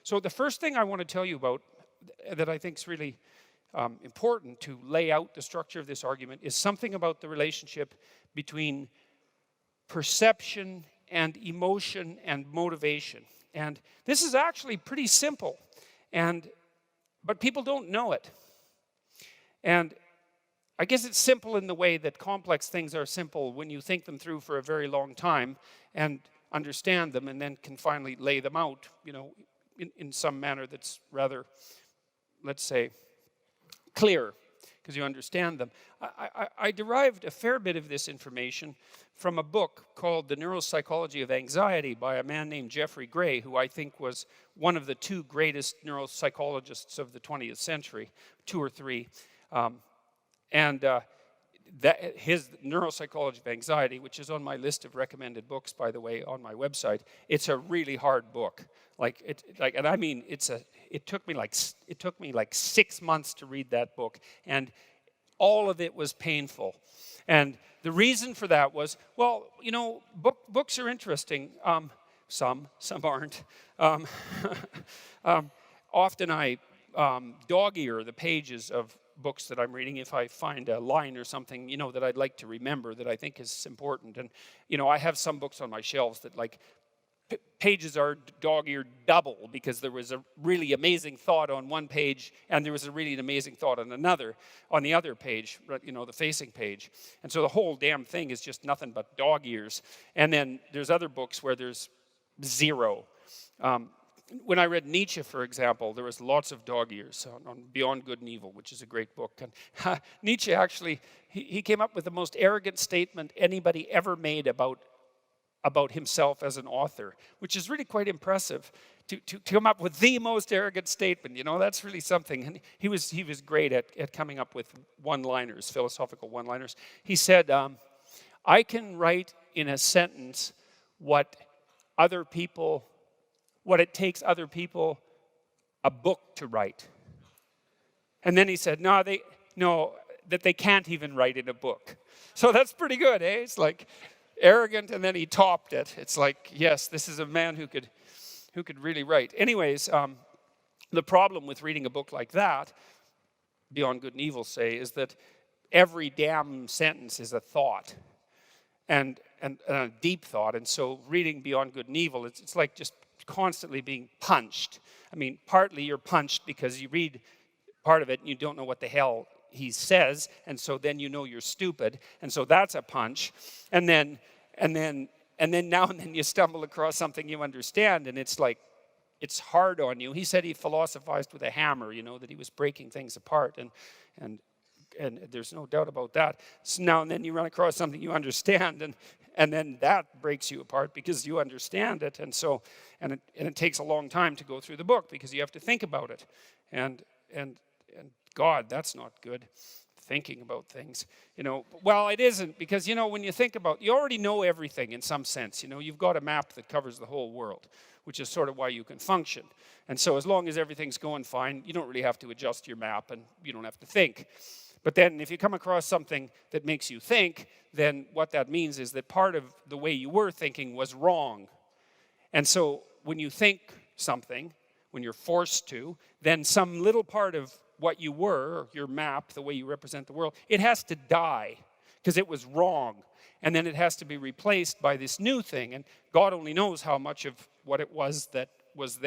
So the first thing I want to tell you about that I think is really important to lay out the structure of this argument is something about the relationship between perception and emotion and motivation. And this is actually pretty simple, but people don't know it. And I guess it's simple in the way that complex things are simple when you think them through for a very long time and understand them and then can finally lay them out, in some manner that's rather, let's say, clear, because you understand them. I derived a fair bit of this information from a book called The Neuropsychology of Anxiety by a man named Jeffrey Gray, who I think was one of the two greatest neuropsychologists of the 20th century, two or three. His Neuropsychology of Anxiety, which is on my list of recommended books, by the way, on my website, it's a really hard book. It took me like 6 months to read that book, and all of it was painful. And the reason for that was, books are interesting. Some aren't. Often I dog-ear the pages of books that I'm reading if I find a line or something, that I'd like to remember that I think is important. And, I have some books on my shelves that pages are dog-eared double because there was a really amazing thought on one page and there was a really amazing thought on the other page, the facing page. And so the whole damn thing is just nothing but dog ears. And then there's other books where there's zero. When I read Nietzsche, for example, there was lots of dog ears on Beyond Good and Evil, which is a great book. And Nietzsche actually, he came up with the most arrogant statement anybody ever made about himself as an author, which is really quite impressive. To come up with the most arrogant statement, that's really something. And he was great at coming up with one-liners, philosophical one-liners. He said, I can write in a sentence what it takes other people a book to write. And then he said, that they can't even write in a book. So that's pretty good, eh? It's like arrogant, and then he topped it. It's like, yes, this is a man who could really write. Anyways, the problem with reading a book like that, Beyond Good and Evil, say, is that every damn sentence is a thought, and a deep thought. And so reading Beyond Good and Evil, it's like just constantly being punched. I mean, partly you're punched because you read part of it and you don't know what the hell he says, and so then you're stupid, and so that's a punch. And then now and then you stumble across something you understand, and it's like, it's hard on you. He said he philosophized with a hammer, that he was breaking things apart, and there's no doubt about that. So now and then you run across something you understand, and then that breaks you apart because you understand it, and it takes a long time to go through the book because you have to think about it, and God, that's not good. Thinking about things, Well, it isn't, because, when you think about, you already know everything in some sense. You've got a map that covers the whole world, which is sort of why you can function. And so as long as everything's going fine, you don't really have to adjust your map, and you don't have to think. But then if you come across something that makes you think, then what that means is that part of the way you were thinking was wrong. And so when you think something, when you're forced to, then some little part of what you were, your map, the way you represent the world, it has to die because it was wrong. And then it has to be replaced by this new thing. And God only knows how much of what it was that was there.